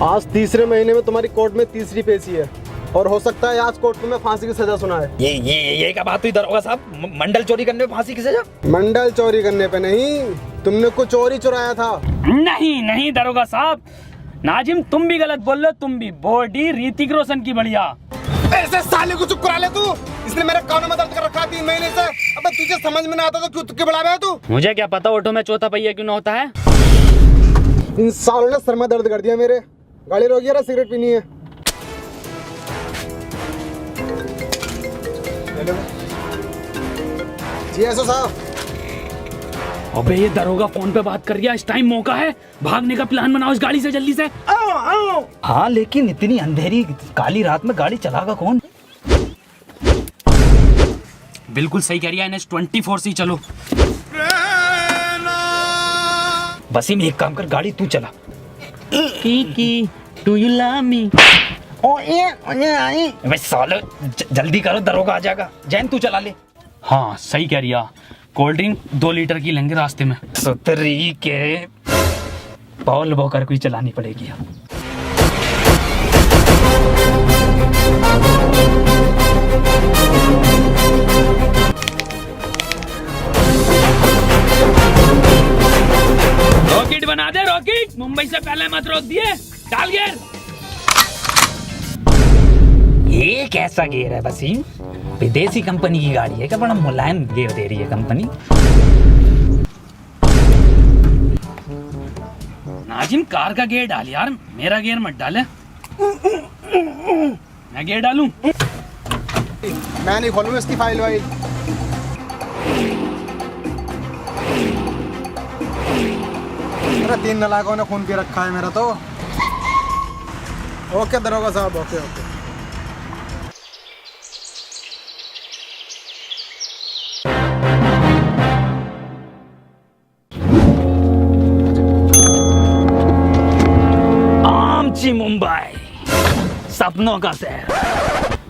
आज तीसरे महीने में तुम्हारी कोर्ट में तीसरी पेशी है और हो सकता है आज कोर्ट में फांसी की सजा सुना है। ये क्या बात हुई दरोगा साहब? मंडल चोरी करने पे फांसी की सजा? मंडल चोरी करने पे नहीं, तुमने कुछ और ही चुराया था। नहीं दरोगा साहब, नाजिम तुम भी गलत बोल रहे हो। तुम भी बॉडी ऋतिक रोशन की बढ़िया। ऐसे साले को चुप करा ले तू, इसने मेरे कानों में दर्द कर रखा 3 महीने से। अबे तुझे समझ में ना आता तो क्यों तुक्के बढ़ा रहा है तू? मुझे क्या पता ऑटो में चौथा पहिया क्यों ना होता है। इन सालों ने सर में दर्द कर दिया मेरे। गाड़ी रोकी है, सिगरेट पीनी है। जी एसओ साहब। अबे ये दरोगा फोन पे बात कर रहा है, इस टाइम मौका है, भागने का प्लान बनाओ इस गाड़ी से जल्दी से। हाँ लेकिन इतनी अंधेरी काली रात में गाड़ी चलागा कौन? बिल्कुल सही कह रही है, NH24 से ही चलो। वसीम एक काम कर, गाड़ी तू चला। की डू यू लव मी? वे साले जल्दी करो, दरोगा आ जाएगा। जैन तू चला ले। हाँ सही कह रही है, कोल्ड ड्रिंक 2 लीटर की लेंगे रास्ते में। सुतरी के पॉल वॉकर को ही चलानी पड़ेगी। रॉकेट बना दे रॉकेट, मुंबई से पहले मत रोक दिए। डाल गियर। ये कैसा गियर है वसीम? विदेशी कंपनी की गाड़ी है क्या? बड़ा मुलायम गियर दे रही है कंपनी। नाजिम कार का गियर डाल यार, मेरा गियर मत डाले। मैं गियर डालूं? मैं नहीं खोलूंगा इसकी फाइल वाइल। अरे 3 नालायकों ने खून पी रखा है मेरा तो। ओके दरोगा साहब, ओके। आमची मुंबई, सपनों का शहर।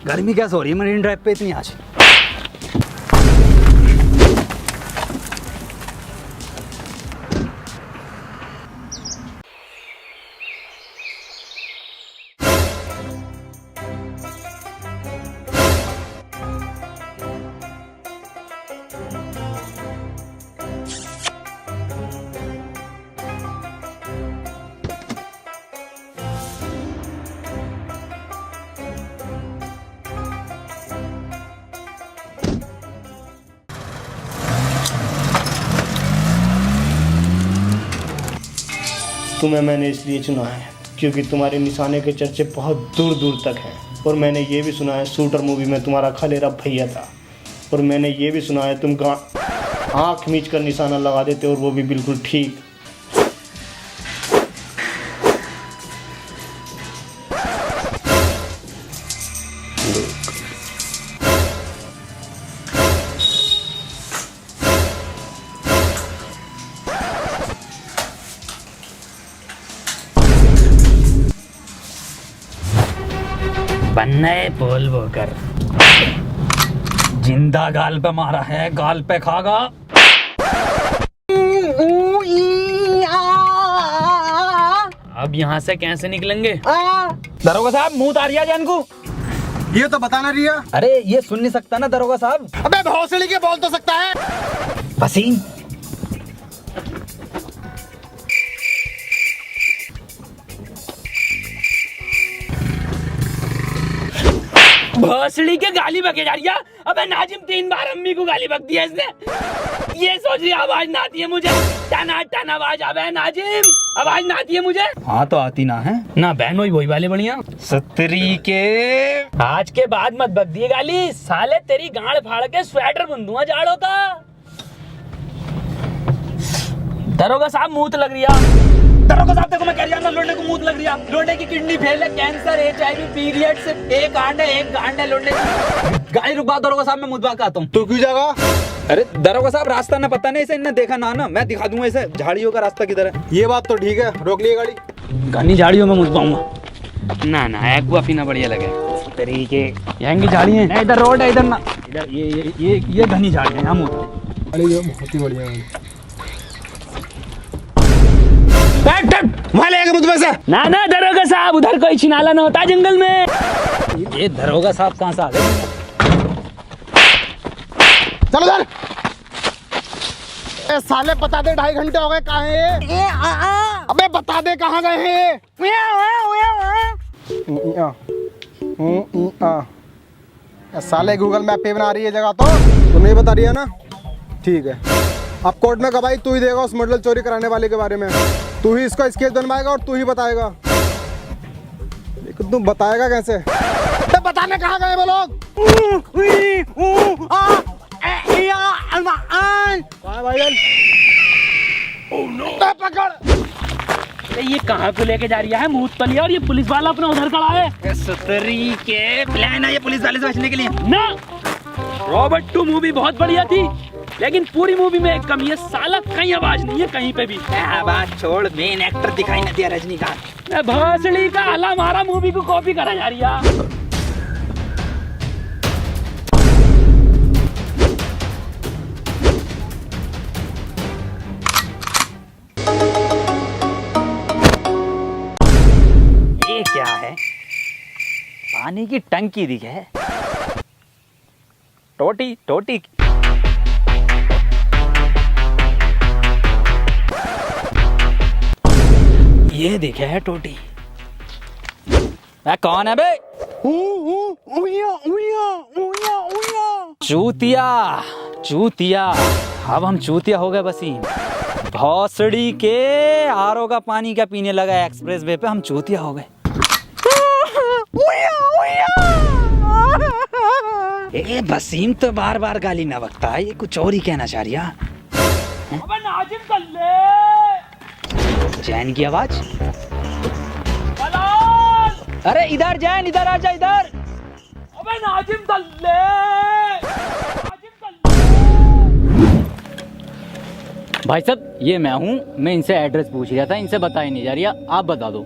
गर्मी कैसे हो रही है मरीन ड्राइव पे इतनी आज? तुम्हें मैंने इसलिए चुना है क्योंकि तुम्हारे निशाने के चर्चे बहुत दूर दूर तक हैं। और मैंने ये भी सुना है शूटर मूवी में तुम्हारा खलेरा भैया था। और मैंने ये भी सुना है तुम आँख मीच कर निशाना लगा देते और वो भी बिल्कुल ठीक। बनने पोल वॉकर जिंदा गाल पे मारा है, गाल पे खागा। अब यहाँ से कैसे निकलेंगे? दरोगा साहब मुंह उतारिया जान को। ये तो बताना रिया। अरे ये सुन नहीं सकता ना दरोगा साहब। अबे भौसड़ी के बोल तो सकता है। वसीम भोसड़ी के गाली बके जा रही है। अबे नाजिम 3 बार अम्मी को गाली बक दिया इसने। ये सोच रही आवाज ना आती है मुझे। टना टना आवाज आवे है नाजिम, आवाज ना आती है मुझे। हाँ तो आती ना है ना बहन वही वाले बढ़िया। सतरी के आज के बाद मत बक दिए गाली, साले तेरी गांड फाड़ के स्वेटर बुंदूंगा जाड़ों का। दरोगा साहब मुंह लग रही है। दरोगा साहब देखो मैं कह रहा हूं लोंडे को मुंह लग रही है। लोंडे की किडनी फेल है, कैंसर, HIV, पीरियड से एक गांड है लोंडे की। गाड़ी रुकवा दरोगा साहब, मैं मुद्दा आता हूँ। तू क्यों जागा? अरे दरोगा साहब रास्ता ना पता नहीं, इसे इन्हें देखा ना मैं दिखा दूंगा इसे झाड़ियों का रास्ता किधर है। ये बात तो ठीक है, रोक लिए गाड़ी। घनी झाड़ियों में मुझ पाऊंगा ना एक्वा पीना बढ़िया लगे तरीके। यहाँ की झाड़ी है, इधर रोड है, इधर ना इधर ये घनी झाड़ी है। हम बहुत ही बढ़िया। वहाँ ले के मुझ में से। ना ना दरोगा साहब, उधर कोई छिनाला ना होता जंगल में। ये दरोगा साहब कहाँ से आ गए? चलो उधर। ए साले बता दे, 2.5 घंटे हो गए, कहाँ है ये? अबे बता दे कहाँ गए हैं ये? साले गूगल मैप पे बना रही है जगह, तो नहीं बता रही है ना? ठीक है, अब कोर्ट में गवाही तू ही देगा उस मॉडल चोरी कराने वाले के बारे में। तू ही इसका स्केच बनवाएगा और तू ही बताएगा। लेकिन तू बताएगा कैसे? तो बताने कहाँ गए वो लोग? भाईजान पकड़। ये कहाँ को लेके जा रही है मूत पली, और ये पुलिस वाला अपना उधर खड़ा है। सतरी के प्लान है ये पुलिस वाले से बचने के लिए ना। रॉबर्ट 2 मूवी बहुत बढ़िया थी, लेकिन पूरी मूवी में एक कमी है, साला कहीं आवाज नहीं है कहीं पे भी। बात छोड़, मेन एक्टर दिखाई न दिया रजनीकांत। भोसड़ी का हला मारा मूवी को कॉपी करा जा रही है। ये क्या है? पानी की टंकी दिखे। टोटी टोटी ये दिखे है टोटी। कौन है बे? चूतिया चूतिया। अब हम चूतिया हो गए वसीम। भौसड़ी के आरओ का पानी का पीने लगा एक्सप्रेस वे पे, हम चूतिया हो गए। ए वसीम तो बार बार गाली ना बकता है, ये कुछ और ही कहना चाह रही है। अबे नाजिम कर ले। जैन की आवाज। दलाल! अरे इधर जैन, इधर आजा इधर। अबे नाजिम कर ले। नाजिम कर ले। भाई साहब ये मैं हूँ, मैं इनसे एड्रेस पूछ रहा था, इनसे बताई नहीं जा रही, आप बता दो।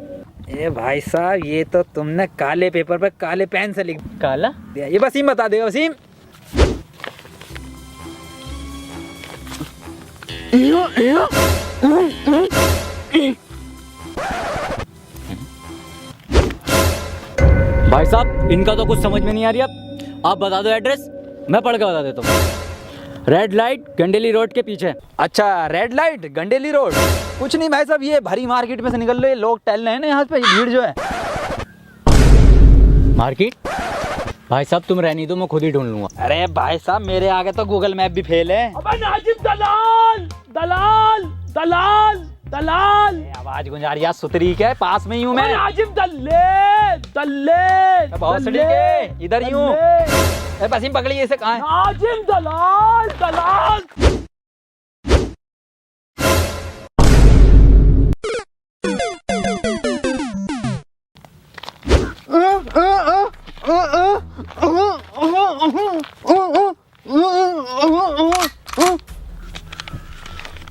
ए भाई साहब, ये तो तुमने काले पेपर पर काले पेन से लिख काला? दिया। ये वसीम बता देगा। वसीम भाई साहब इनका तो कुछ समझ में नहीं आ रही, आप बता दो एड्रेस, मैं पढ़ के बता देता हूँ। रेड लाइट गंडेली रोड के पीछे। अच्छा, रेड लाइट गंडेली रोड। कुछ नहीं भाई साहब, ये भरी मार्केट में से निकल रहे लोग टहल रहे हैं ना यहाँ पे, भीड़ जो है। मार्केट? भाई साहब तुम रहनी दो, मैं खुद ही ढूंढ लूंगा। अरे भाई साहब मेरे आगे तो गूगल मैप भी फेल है। अबे नाजिम दलाल दलाल दलाल दलाल। आवाज गुंजा रही है सुतरी के, पास में ही हूँ मैं। नाजिम दल्ले दल्ले भौसड़ी के इधर ही हूँ। वसीम पकड़िए इसे, कहाँ है? नाजिम दलाल दलाल।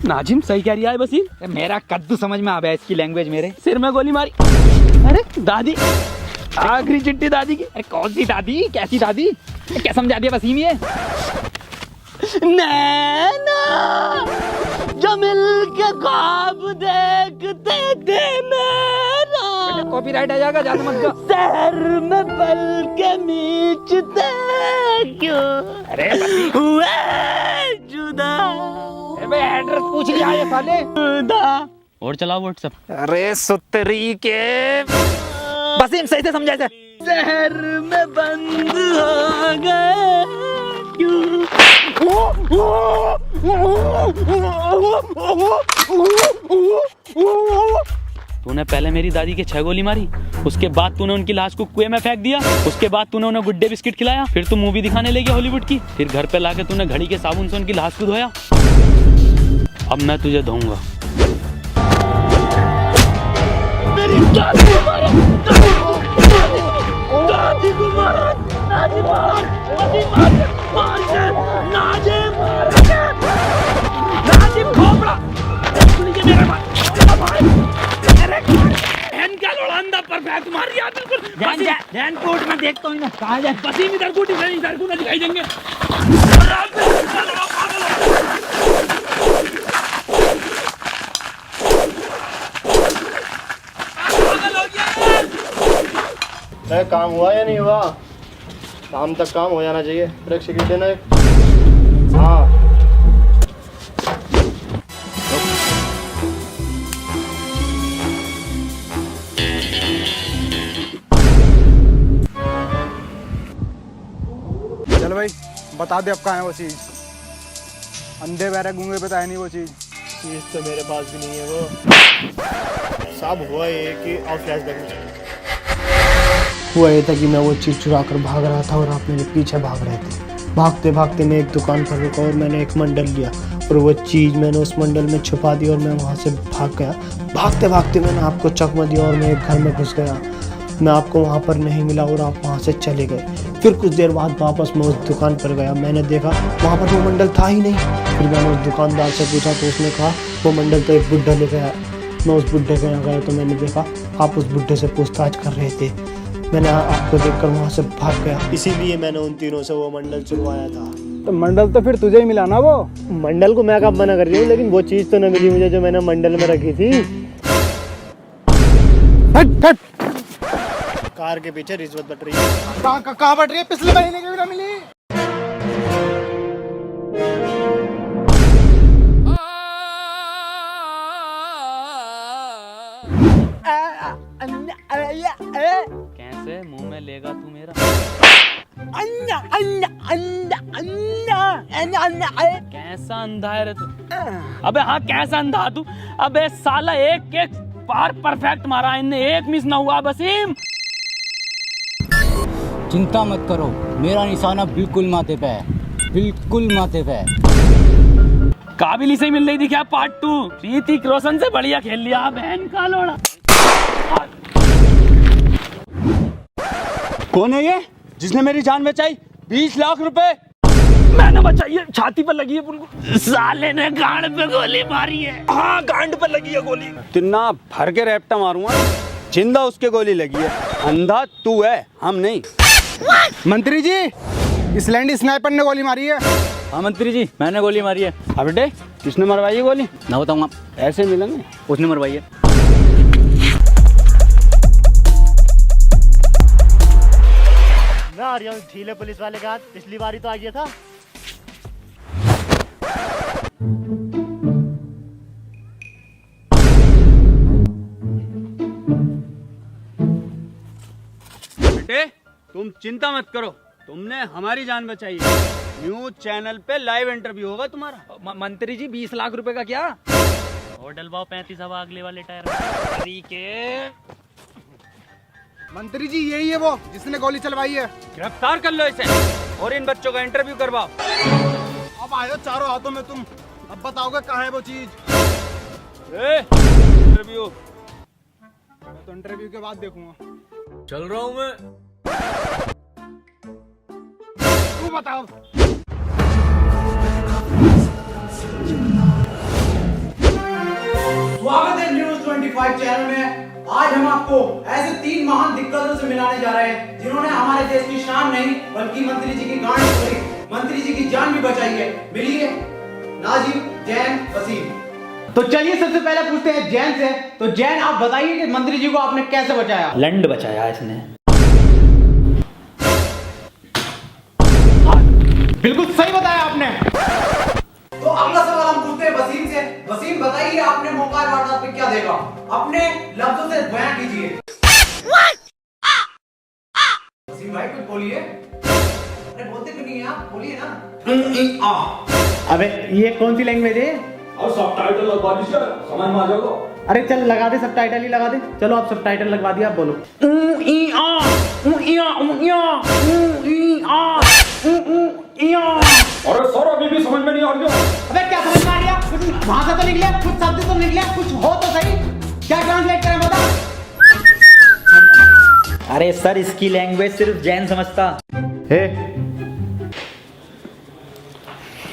नाजिम सही कह रही है वसीम। मेरा कद्दू समझ में आ गया इसकी लैंग्वेज मेरे। सिर में गोली मारी। अरे दादी, आखिरी चिट्ठी दादी की। अरे कौन सी दादी, कैसी दादी? क्या समझा दिया वसीम ये? नैना जो मिलके ख्वाब देखते थे मेरा, कॉपीराइट आ जाएगा, ज्यादा मत गा। शहर में पल के मीचते क्यों अरे हुए जुदा। एड्रेस पूछ लिया ये साले। और चलाओ व्हाट्सएप। अरे सुतरी के वसीम सही से समझा इसे। शहर में बंद हो गए क्यों। तूने पहले मेरी दादी के 6 गोली मारी, उसके बाद तूने उनकी लाश को कुएं में फेंक दिया, उसके बाद तूने उन्हें गुड्डे बिस्किट खिलाया, फिर तू मूवी दिखाने ले गया हॉलीवुड की, फिर घर पे लाके तूने घड़ी के साबुन से उनकी लाश को धोया। अब मैं तुझे धोऊंगा। मेरी दादी को मारा, दादी को मारा, दादी मार, नाजिम खोपड़ा, मेरे का लोड़ांदा परफेक्ट मार दिया बिल्कुल। ध्यान कोर्ट में देखता हूँ ना, कहाँ जाए? वसीम इधर को दिखाई देंगे। अरे काम हुआ या नहीं हुआ? शाम तक काम हो जाना चाहिए। ब्रेक सिगरेट देना एक। हाँ। चल भाई बता दे अब कहाँ है वो चीज़। अंधे बहरे गूंगे पे तो है नहीं वो चीज़। चीज़ तो मेरे पास भी नहीं है वो। सब हुआ ये कि और फ्लैशबैक में चले। हुआ ये था कि मैं वो चीज़ चुरा कर भाग रहा था और आप मेरे पीछे भाग रहे थे। भागते भागते मैं एक दुकान पर रुका और मैंने एक मंडल लिया और वो चीज़ मैंने उस मंडल में छुपा दी और मैं वहाँ से भाग गया। भागते भागते मैंने आपको चकमा दिया और मैं एक घर में घुस गया। मैं आपको वहाँ पर नहीं मिला और आप वहाँ से चले गए। फिर कुछ देर बाद वापस मैं उस दुकान पर गया। मैंने देखा वहाँ पर वो मंडल था ही नहीं। फिर मैंने उस दुकानदार से पूछा तो उसने कहा वो मंडल तो एक बुड्ढा लेकर आया। मैं उस बुड्ढे के यहाँ गया तो मैंने देखा आप उस बुड्ढे से पूछताछ कर रहे थे। मैंने आपको देखकर वहाँ से भाग गया। इसीलिए मैंने उन तीनों से वो मंडल चुरवाया था। तो मंडल तो फिर तुझे ही मिला ना वो। मंडल को मैं कब मना कर रही हूँ, लेकिन वो चीज़ तो न मिली मुझे जो मैंने मंडल में रखी थी। हट हट। कार के पीछे रिश्वत बट रही है। कहाँ बट रही है? पिछले महीने की भी ना मिली। कैसे मुंह में लेगा तू मेरा? कैसा अंधा है रे तू? अबे हाँ कैसा अंधा तू? अबे साला एक एक बार परफेक्ट मारा इनने, एक मिस ना हुआ। वसीम चिंता मत करो, मेरा निशाना बिल्कुल माथे पे है, बिल्कुल माथे पे है। काबिल ही से मिल रही थी क्या पार्ट 2? ऋतिक रोशन से बढ़िया खेल लिया बहन का लोड़ा। कौन है ये जिसने मेरी जान बचाई? 20 लाख रुपए मैंने बचाई है, छाती पर लगी है उनको। साले ने गांड पे गोली मारी है। हाँ गांड पर लगी है गोली। तिन्ना भर के रैप्टा मारूंगा, जिंदा उसके गोली लगी है। अंधा तू है, हम नहीं। मंत्री जी इस लैंडी स्नाइपर ने गोली मारी है। हाँ मंत्री जी मैंने गोली मारी है। अब बेटे किसने मरवाई है गोली? ना बताऊंगा। ऐसे मिलेंगे। उसने मरवाई है। मैं आ रहा हूँ ढीले पुलिस वाले का हाथ। पिछली बारी तो आ गया था। बेटे तुम चिंता मत करो, तुमने हमारी जान बचाई है। न्यूज चैनल पे लाइव इंटरव्यू होगा तुम्हारा। मंत्री जी 20 लाख रुपए का क्या? और डलवाओ 35 हवा अगले वाले टायर में। मंत्री जी यही है वो जिसने गोली चलवाई है। गिरफ्तार कर लो इसे और इन बच्चों का इंटरव्यू करवाओ। अब आए हो चारों हाथों में तुम, अब बताओगे कहाँ है वो चीज? इंटरव्यू मैं तो इंटरव्यू के बाद देखूंगा। चल रहा हूँ मैं। तू बताओ। स्वागत है न्यूज 25 चैनल में। आज हम आपको ऐसे 3 महान दिग्गजों से मिलाने जा रहे हैं जिन्होंने हमारे देश की शान नहीं बल्कि मंत्री जी की गांड तोड़ी, मंत्री जी की जान भी बचाई है। मिलिए नाजिम, जैन, वसीम। तो चलिए सबसे पहले पूछते हैं जैन से। तो जैन आप बताइए कि मंत्री जी को आपने कैसे बचाया? लंड बचाया इसने। बिल्कुल सही बताया आपने। तो अगला सवाल हम पूछते हैं वसीम से। वसीम बताइए आपने मौका वारदात पे क्या देखा? अपने लफ्जों से बयान कीजिए। वसीम भाई कुछ बोलिए। अरे बोलते क्यों नहीं आप? बोलिए ना। अबे ये कौन सी लैंग्वेज है? और सबटाइटल लगवा दीजिए, समझ में आ जाएगा। अरे चल लगा दे, सबटाइटल ही लगा दे। चलो आप सबटाइटल लगवा दिया, आप बोलो। अरे सर अभी भी समझ में नहीं आ रही। अबे क्या समझ में आ रहा? कुछ भाषा तो निकले, कुछ शब्द तो निकले, कुछ हो तो सही। क्या ट्रांसलेट करें बता? अरे सर इसकी लैंग्वेज सिर्फ जैन समझता।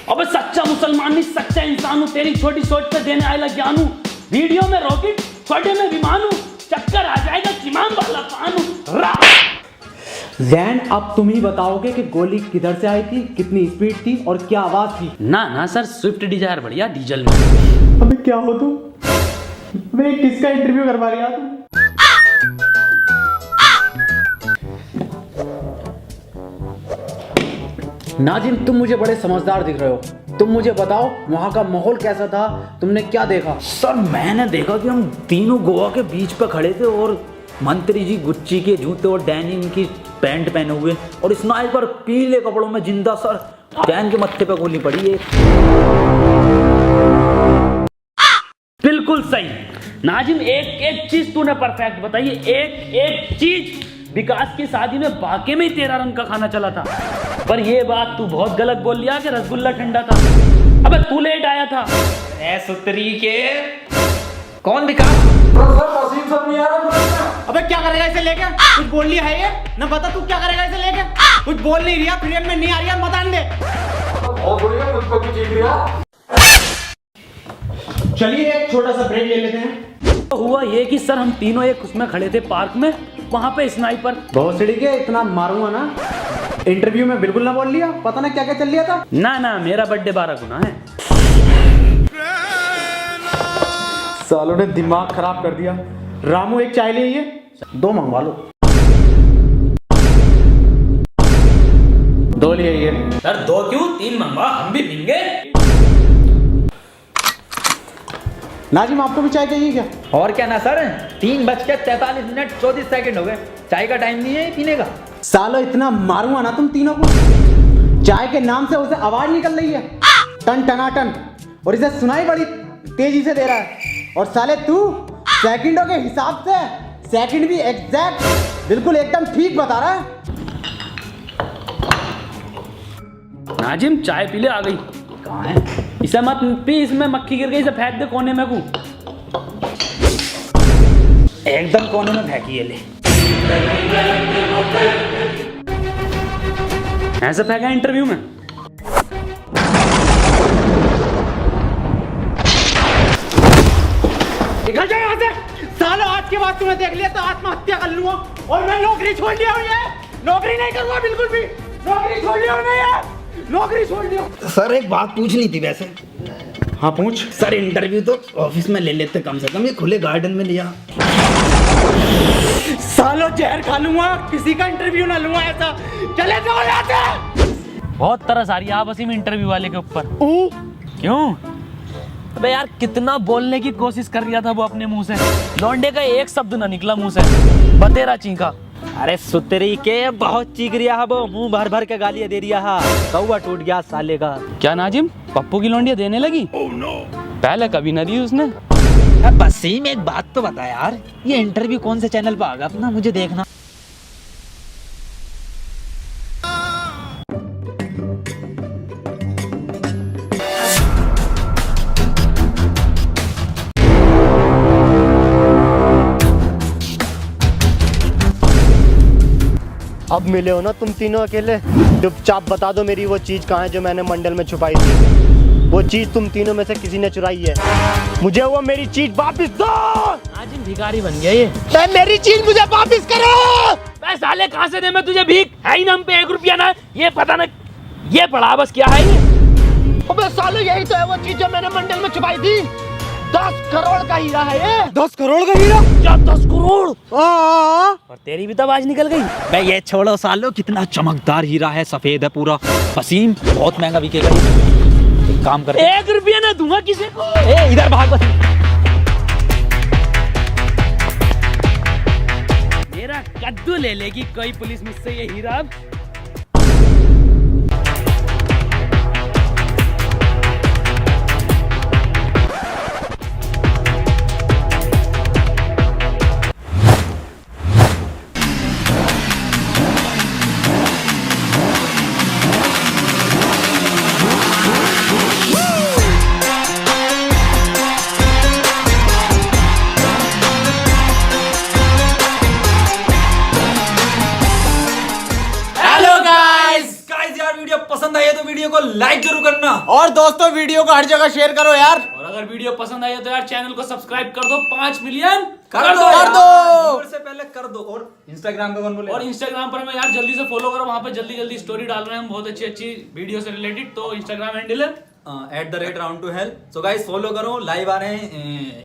अबे सच्चा मुसलमान नहीं, सच्चा इंसान हूँ। तेरी छोटी सोच पे देने आएगा ज्ञान हूँ। वीडियो में रॉकेट, छोटे में विमान हूँ। चक्कर आ जाएगा किमान वाला पान हूँ। जैन अब तुम ही बताओगे कि गोली किधर से आई थी, कितनी स्पीड थी और क्या आवाज थी? ना ना सर स्विफ्ट डिजायर बढ़िया डीजल में। अबे क्या हो तुम? मैं किसका इंटरव्यू करवा रही तुम? नाजिम, तुम मुझे बड़े समझदार दिख रहे हो। तुम मुझे बताओ वहाँ का माहौल कैसा था, तुमने क्या देखा? सर मैंने देखा कि हम तीनों गोवा के बीच पे खड़े थे और मंत्री जी गुच्ची के जूते और डेनिम की पैंट पहने हुए और स्नाइपर पीले कपड़ों में जिंदा। सर डैन के मत्थे पे गोली पड़ी है। बिल्कुल सही नाजिम, एक एक चीज तूने परफेक्ट बताई है, एक एक चीज। विकास की शादी में वाकई में ही तेरा रंग का खाना चला था, पर ये बात तू बहुत गलत बोल लिया कि रसगुल्ला ठंडा था। अबे तू लेट आया था। ए सुतरी के कौन विकास? अबे क्या करेगा इसे लेके? कुछ बोल लिया है ये? ना बता तू क्या करेगा इसे लेके? कुछ बोल नहीं रहा, फ्रेम में नहीं आ रही है, मत आने दे। चलिए एक छोटा सा ब्रेक ले लेते हैं। तो हुआ ये कि सर हम तीनों एक उसमें खड़े थे पार्क में, वहां पे स्नाइपर। बहुत सिड़ी के इतना मारूंगा ना, इंटरव्यू में बिल्कुल ना बोल लिया, पता ना क्या क्या चल लिया था। ना ना, मेरा बर्थडे 12 गुना है। सालों ने दिमाग खराब कर दिया। रामू एक चाय ले आइए, 2 मंगवा लो। 2 ले आइए। सर 2 क्यों, 3 मंगवा, हम भी पीएंगे। नाजिम आपको भी चाय चाहिए क्या? और क्या ना सर, 3:43 हो गए, चाय का टाइम नहीं है पीने का। सालो इतना मारूंगा ना तुम तीनों को। चाय के नाम से उसे आवाज निकल रही है, टन टनाटन, और इसे सुनाई बड़ी तेजी से दे रहा है। और साले तू सेकंडों के हिसाब से सेकंड भी एग्जैक्ट बिल्कुल एकदम ठीक बता रहा है। नाजिम चाय पी ले, आ गई। कहाँ है? इसे मत पी, इसमें मक्खी गिर गई, इसे फेंक दे कोने में। को एकदम कोने में फेंकी है। ले ऐसे फेंका इंटरव्यू में। निकल जाए यहाँ से। सालों आज के बाद तूने देख लिया तो आत्महत्या कर लूंगा, और मैं नौकरी छोड़ लिया हूँ। ये नौकरी नहीं करूंगा बिल्कुल भी, नौकरी छोड़ लिया हूँ मैं, ये नौकरी छोड़ लिया। सर एक बात पूछनी थी वैसे। हाँ पूछ। सर इंटरव्यू तो ऑफिस में ले लेते कम से कम, ये खुले गार्डन में लिया। सालों जहर खा लूंगा, किसी का इंटरव्यू ना लूंगा ऐसा। चले जाओ यहाँ से। बहुत तरस आ रही है आपस में इंटरव्यू वाले के ऊपर। क्यों? अबे यार कितना बोलने की कोशिश कर रहा था वो अपने मुंह से, लौंडे का एक शब्द ना निकला मुंह से, बतेरा चीखा। अरे सुतरी के बहुत चीख रिया है वो, मुंह भर भर के गालियां दे रिया है। कौवा टूट गया साले का। क्या नाजिम, पप्पू की लौंडिया देने लगी? पहले कभी न दी उसने। बस ही में एक बात तो बता यार, ये इंटरव्यू कौन से चैनल पर आगा अपना, मुझे देखना। अब मिले हो ना तुम तीनों अकेले, चुपचाप बता दो मेरी वो चीज कहाँ है जो मैंने मंडल में छुपाई थी। वो चीज तुम तीनों में से किसी ने चुराई है, मुझे वो मेरी चीज वापस दो। आज भिखारी बन गया ये। मेरी चीज मुझे वापस करो। मैं साले कहाँ से दे मैं तुझे भीख, है ही ना हम पे 1 रुपया ना, ये पता ना ये पड़ा बस क्या है ये। अबे साले यही तो है वो चीज जो मैंने मंडल में छुपाई थी। 10 करोड़ का हीरा है ये। 10 करोड़ का हीरा? क्या 10 करोड़? और तेरी भी तो आवाज निकल गई। मैं ये छोड़ो सालो, कितना चमकदार हीरा है, सफेद है पूरा, वसीम, बहुत महंगा बिकेगा ये। एक काम कर, 1 रुपया ना दूंगा किसी को। ए इधर भाग। मेरा कद्दू ले लेगी कोई पुलिस मुझसे ये हीरा अब। पसंद आई है तो वीडियो को लाइक जरूर करना, और दोस्तों वीडियो को हर जगह शेयर करो यार। और अगर वीडियो पसंद आई है तो यार चैनल को सब्सक्राइब कर दो। 5 मिलियन कर दो यार। से पहले कर दो। और इंस्टाग्राम पे कौन बोले? और इंस्टाग्राम पर हमें यार जल्दी से फॉलो करो, वहां पे जल्दी जल्दी स्टोरी डाल रहे हैं हम, बहुत अच्छी अच्छी वीडियो से रिलेटेड। तो इंस्टाग्राम हैंडल है @round2hell। सो गाइस फॉलो करो, लाइव आ रहे हैं।